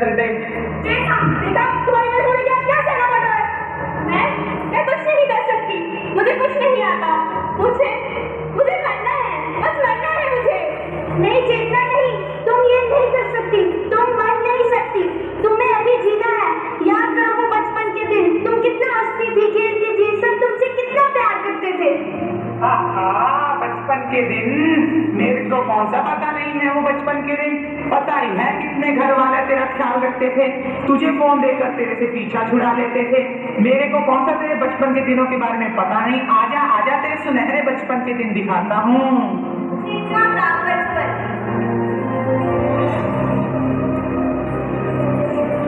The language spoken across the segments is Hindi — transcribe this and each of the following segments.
रिजल्ट है। देखा तुम्हारी मजबूरी क्या सहना पड़ रहा है। मैं कुछ नहीं कर सकती, मुझे कुछ नहीं आता। मुझे मरना है, बस मरना है मुझे। नहीं चेतना नहीं, तुम ये नहीं कर सकती, तुम मर नहीं सकती, तुम्हें अभी जीना है। याद करो वो बचपन के दिन, तुम कितना हंसती थी, खेलती थी, सब तुमसे कितना प्यार करते थे। बचपन के दिन मेरे को कौन सा पता नहीं है वो बचपन के दिन। पता ही है कितने घर वाले तेरा ख्याल रखते थे, तुझे फोन देकर तेरे से पीछा छुड़ा लेते थे। मेरे को कौन सा तेरे बचपन के दिनों के बारे में पता नहीं। आजा आजा तेरे सुनहरे बचपन के दिन दिखाता हूँ।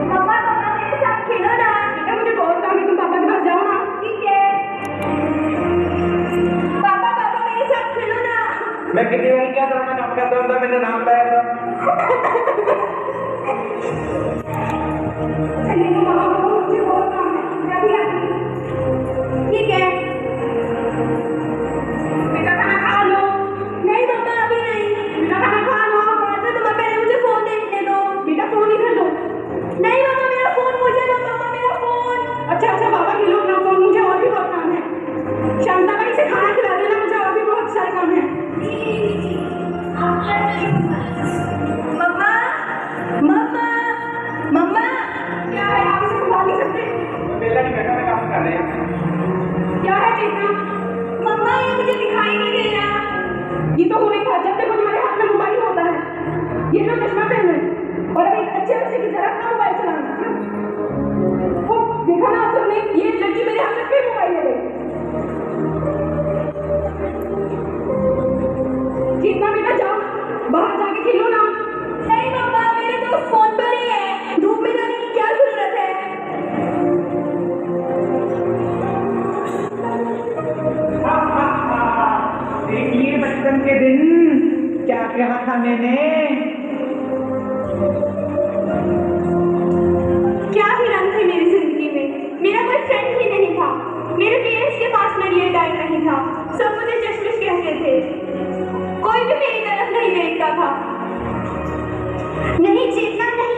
पापा मेरे साथ खेलो ना। मुझे बहुत काम है, तुम पापा के पास जाओ ना। ठीक है पापा मेरे साथ खेलो ना। मैं कितनी बार क्या था, मैं काम करता हूँ, मैंने नाम लाया था। मुझे बहुत काम है, ठीक है बेटा खाना खा लो। नहीं पापा अभी नहीं, बेटा खाना खा लो। तो पहले मुझे फोन देखने दो। बेटा फोन इधर दो। नहीं पापा मेरा फोन मुझे दो, पापा मेरा फोन। अच्छा पापा खिलो अपना फोन, मुझे और भी बहुत काम है। शांता भाई से खाना खिला देना, मुझे और भी बहुत सारे काम है। मम्मा क्या है, आप इसे संभाल नहीं सकते? बेला नहीं बैठा, मैं काम कर रही हूँ। क्या है चेतना? मम्मा ये मुझे दिखाई नहीं दे रहा। ये तो हो नहीं था, जब तक तुम्हारे हाथ में मोबाइल होता है। ये लो चश्मा पहनो और अब एक अच्छे बच्चे की तरह अपना मोबाइल चलाना। वो देखा ना आप सबने, ये लड़की मेरे हाथ में फिर मोबाइल ले गई। चेतना बेटा जाओ, बाहर जाके खेलो ना। नहीं पापा मेरे दोस्त फोन पर ही है, धूप में जाने की क्या जरूरत है। देखिए बचपन के दिन क्या कहा था मैंने। क्या विराम थे मेरी जिंदगी में, मेरा कोई फ्रेंड ही नहीं था। मेरे पेरेंट्स के पास मेरे लिए टाइम नहीं था, सब मुझे चश्मिश कहते थे। कोई भी मेरी तरफ नहीं देखता था। नहीं चेतना नहीं,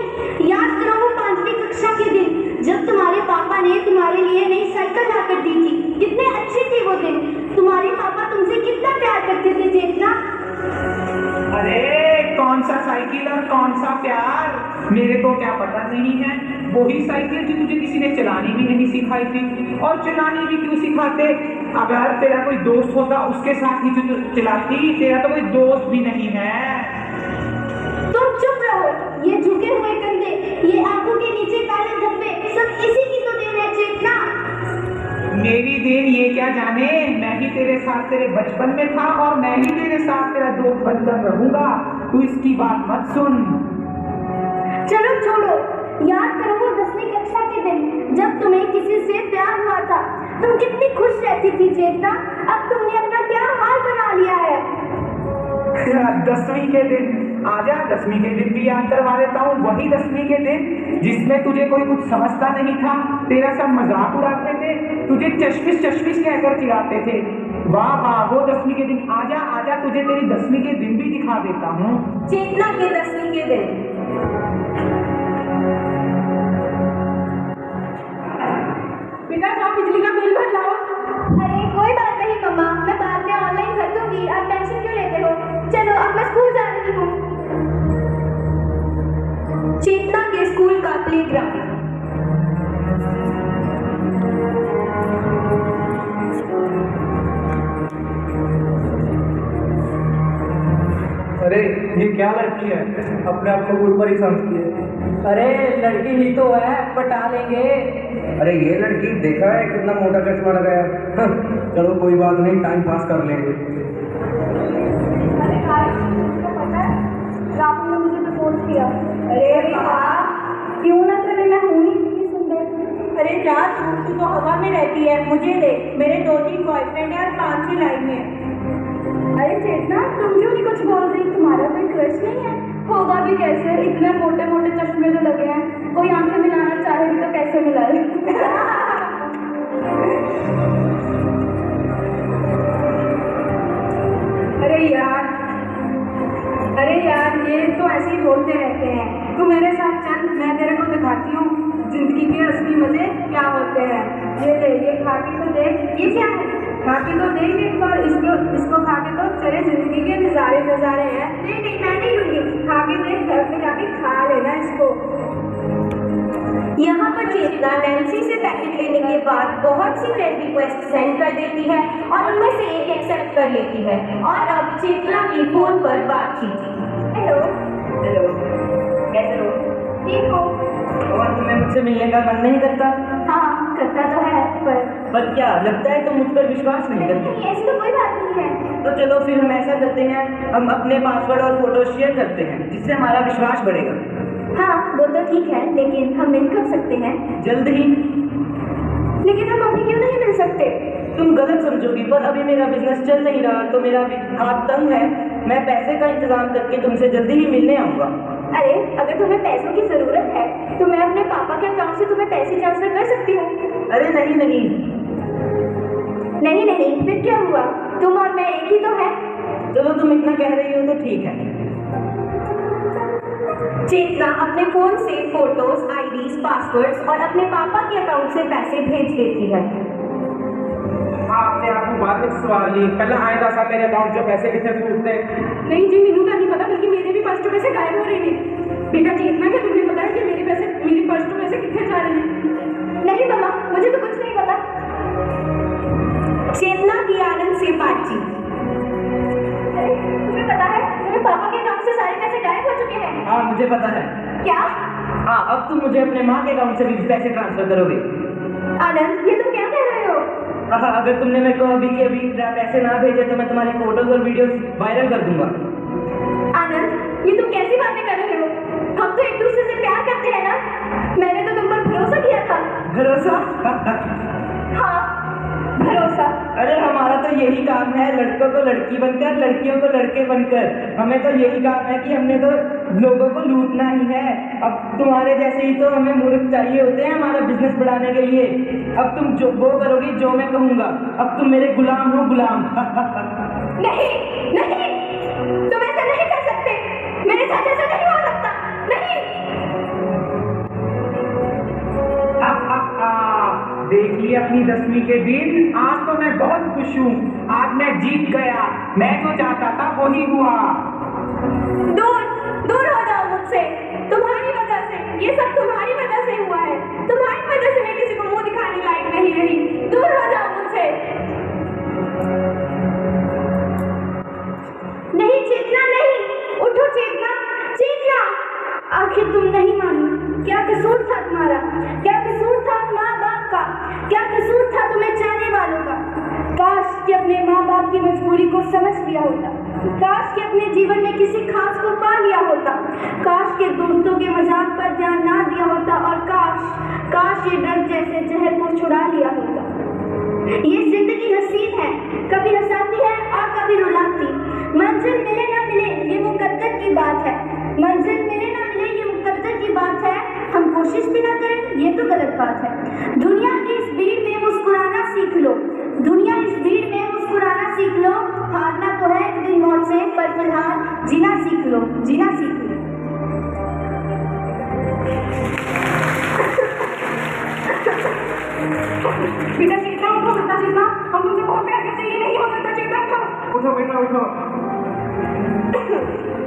याद करो वो 5वीं कक्षा के दिन जब तुम्हारे पापा ने तुम्हारे लिए नई साइकिल लाकर दी थी। कितने अच्छे थे वो दिन, तुम्हारे पापा तुमसे कितना प्यार करते थे चेतना। अरे कौन सा साइकिल और कौन सा प्यार, मेरे को क्या पता नहीं है। वही साइकिल जो तुझे किसी ने चलानी भी नहीं सिखाई थी। और चलानी भी क्यों सिखाते, अगर तेरा कोई दोस्त होता उसके साथ ही जो चलाती। तेरा तो कोई दोस्त भी नहीं है। तुम चुप रहो, ये झुके हुए कंधे, ये आंखों के नीचे काले धब्बे, सब इसी की तो देन है चेतना। मेरी देन ये क्या जाने, मैं ही तेरे साथ तेरे बचपन में था और मैं ही तेरे साथ तेरा दोस्त बनकर रहूंगा। तू इसकी बात मत सुन। चलो छोड़ो, याद करो वो 10वीं कक्षा के दिन जब तुम्हें किसी से प्यार हुआ था। तुम कितनी खुश रहती थी चेतना, अब तुमने अपना क्या हाल बना लिया है। 10वीं के दिन, आजा 10वीं के दिन भी याद करवा देता हूँ। वही 10वीं के दिन जिसमें तुझे कोई कुछ समझता नहीं था, तेरा सब मजाक उड़ाते थे, तुझे चश्मिश कहकर चिढ़ाते थे। वाह वाह वो 10वीं के दिन। आजा आजा तुझे तेरी 10वीं के दिन भी दिखा देता हूँ। चेतना के 10वीं के दिन। बेटा जाओ बिजली का बिल भर लाओ। अरे कोई बात नहीं मम्मा, मैं बाद में ऑनलाइन भर दूंगी, आप टेंशन क्यों लेते हो। चलो अब मैं स्कूल जा रही हूँ। चेतना के स्कूल का प्लेग्राउंड। अरे ये क्या लड़की है, अपने आप को ऊपर ही समझती है। अरे लड़की ही तो है, पटा लेंगे। अरे ये लड़की देखा है कितना मोटा चश्मा लगाया। चलो कोई बात नहीं, टाइम पास कर लेंगे। अरे राहुल ने मुझे प्रपोज किया। अरे वाह, क्यों ना करे, मैं हूँ ही इतनी सुंदर। अरे जा तू तो हवा में रहती है, मुझे देख, मेरे 2-3 बॉयफ्रेंड है और 5 लाइन में। अरे चेतना तुम क्यों नहीं कुछ बोल रही, तुम्हारा कोई क्रश नहीं है? होगा भी कैसे, इतने मोटे मोटे चश्मे जो लगे हैं, कोई आंखें मिलाना चाहे भी तो कैसे मिलाए। अरे यार ये तो ऐसे ही बोलते रहते हैं। तू मेरे साथ चल, मैं तेरे सिखाती हूँ जिंदगी के असली मजे क्या होते हैं। ये ले, ये खा के तो देख। ये क्या है? खा के तो देख एक बार। इसको खा के तो चले जिंदगी के नजारे नजारे हैं। नहीं नहीं, मैं नहीं लूंगी। खा के देख, घर पे जाके खा लेना इसको। यहाँ पर चेतना नैन्सी से पैकेट लेने के बाद बहुत सी फ्रेंड रिक्वेस्ट सेंड कर देती है और उनमें से एक एक्सेप्ट कर लेती है और अब चेतना की फोन पर बातचीत। हेलो। हेलो, कैसे हो? ठीक हो? और तुम्हें मुझसे मिलने का मन नहीं करता? हाँ, करता तो है पर क्या लगता है तुम मुझ पर विश्वास नहीं करते? नहीं, ऐसी तो कोई बात नहीं है। तो चलो फिर हम ऐसा करते हैं, हम अपने पासवर्ड और फोटो शेयर करते हैं जिससे हमारा विश्वास बढ़ेगा। हाँ, वो तो ठीक है, लेकिन हम मिल कब सकते हैं? जल्द ही। लेकिन हम अभी क्यों नहीं मिल सकते? तुम गलत समझोगी, पर अभी मेरा बिजनेस चल नहीं रहा तो मेरा अभी हाथ तंग है। मैं पैसे का इंतजाम करके तुमसे जल्दी ही मिलने आऊंगा। अरे, अगर तुम्हें पैसों की जरूरत है तो मैं अपने पापा के अकाउंट से तुम्हें पैसे ट्रांसफर कर सकती हूँ। अरे नहीं नहीं। नहीं नहीं, फिर क्या हुआ? तुम और मैं एक ही तो है। चलो तुम इतना कह रही हो तो ठीक है। चेतना अपने फोन से फोटोज, आईडीज, पासवर्ड्स और अपने पापा के अकाउंट से पैसे भेज देती है। आपने आपको बाद में सवाल ली, पहले आए दस मेरे अकाउंट जो पैसे कितने फूटते। नहीं जी, मीनू का नहीं पता, बल्कि मेरे भी पर्स पैसे गायब हो रहे थे। बेटा चेतना, क्या तुम्हें पता है कि मेरी पर्स पैसे कितने जा रहे हैं? नहीं मामा, मुझे तो कुछ नहीं पता। चेतना की आनंद से बातचीत। तुम्हें पता है मेरे पापा के अकाउंट से सारे पैसे गायब हो चुके हैं। हाँ मुझे पता है। क्या? हाँ, अब तुम मुझे अपने माँ के अकाउंट से भी पैसे ट्रांसफर करोगे। आनंद, ये तुम क्या कह रहे हो? हाँ, अगर तुमने मेरे को अभी के अभी पैसे ना भेजे तो मैं तुम्हारी फोटोज और वीडियोस वायरल कर दूंगा। आनंद, ये तुम कैसी बातें कर रहे हो? हम तो एक दूसरे से प्यार करते हैं ना। मैंने तो तुम पर भरोसा किया था। भरोसा? हाँ, भरोसा। अरे हमारा तो यही काम है, लड़कों को लड़की बनकर, लड़कियों को लड़के बनकर। हमें तो यही काम है कि हमने तो लोगों को लूटना ही है। अब तुम्हारे जैसे ही तो हमें मूर्ख चाहिए होते हैं हमारा बिजनेस बढ़ाने के लिए। अब तुम जो वो करोगी जो मैं कहूँगा। अब तुम मेरे गुलाम हो, गुलाम। नहीं नहीं, तुम ऐसा नहीं कर सकते। मेरे साथ ऐसा नहीं हो सकता। नहीं। देख लिया अपनी 10वीं के दिन। आज तो मैं बहुत खुश हूँ, आज मैं जीत गया। मैं जो चाहता था वही हुआ। दूर दूर हो जाओ मुझसे। तुम्हारी वजह से, ये सब तुम्हारी वजह से हुआ है। तुम्हारी वजह से मैं किसी को मुंह दिखाने लायक नहीं रही। दूर हो जाओ मुझसे। नहीं चेतना, नहीं। उठो चेतना, चेतना। आखिर तुम नहीं मानी। क्या कसूर था तुम्हारा? क्या कसूर था माँ बाप का? क्या कसूर था तुम्हें चाहने वालों का? काश कि अपने माँ बाप की मजबूरी को समझ लिया होता। काश कि अपने जीवन में किसी खास को पा लिया होता। काश के दोस्तों के मजाक पर ध्यान ना दिया होता। और काश ये ड्रग जैसे जहर को छुड़ा लिया होता। ये जिंदगी हसीन है, कभी हंसाती है और कभी रुलाती। मंजिल मिले ना मिले ये मुकद्दर की बात है। मंजिल मिले ना मिले ये मुकद्दर की बात है। हम कोशिश भी ना करें ये तो गलत बात है। दुनिया की इस भीड़ में मुस्कुराना सीख लो। दुनिया इस भीड़ में मुस्कुराना सीख लो। हारना तो है एक दिन मौत से, पर फिलहाल जीना सीख लो, जीना सीख लो। बेटा चेतना, उठो बेटा चेतना। हम तुमसे बहुत प्यार करते हैं, ये नहीं हो सकता। चेतना उठो। उठो बेटा उठो।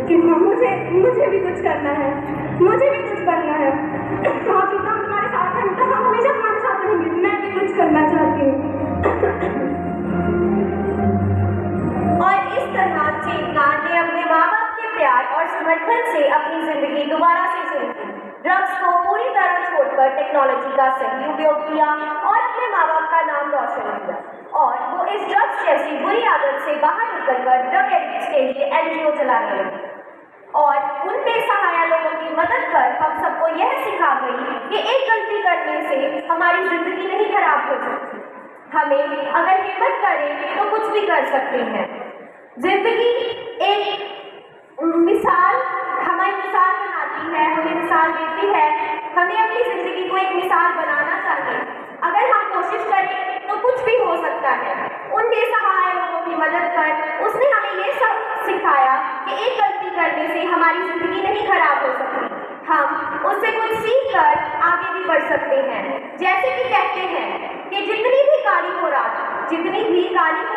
चेतना, मुझे भी कुछ करना है। मुझे भी कुछ करना है। हाँ चेतना, हम तुम्हारे साथ हैं। बेटा हम हमेशा तुम्हारे साथ रहेंगे। मैं भी कुछ करना चाहती हूँ। और इस तरह चेतना ने अपने माँ बाप के प्यार और समर्थन से अपनी जिंदगी दोबारा से शुरू की। ड्रग्स को पूरी तरह छोड़कर टेक्नोलॉजी का सही उपयोग किया और अपने माँ बाप का नाम रोशन किया। और वो इस ड्रग्स जैसी बुरी आदत से बाहर निकलकर ड्रग एडिक्ट्स के लिए NGO चलाने लगी। और उन बेसहारा लोगों की मदद कर हम सबको यह सिखा गई कि एक गलती करने से हमारी जिंदगी नहीं खराब हो सकती। हमें अगर हिम्मत करें तो कुछ भी कर सकते हैं। जिंदगी एक मिसाल, हमारी मिसाल बनाती है, हमें मिसाल देती है। हमें अपनी जिंदगी को एक मिसाल बनाना चाहिए। अगर हम कोशिश करें तो कुछ भी हो सकता है। उन बेसहारा लोगों की मदद कर उसने हमें ये सब सिखाया कि एक गलती करने से हमारी ज़िंदगी नहीं खराब हो सकती, हम उससे कुछ सीख कर आगे भी बढ़ सकते हैं। जैसे कि कहते हैं कि जितनी भी काली हो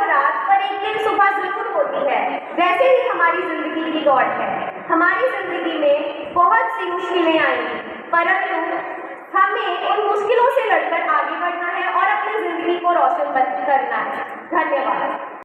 रात पर एक दिन सुबह जरूर होती है, वैसे ही हमारी ज़िंदगी की दौड़ है। हमारी ज़िंदगी में बहुत सी मुश्किलें आएंगी, परंतु हमें उन मुश्किलों से लड़कर आगे बढ़ना है और अपनी ज़िंदगी को रोशन करना है। धन्यवाद।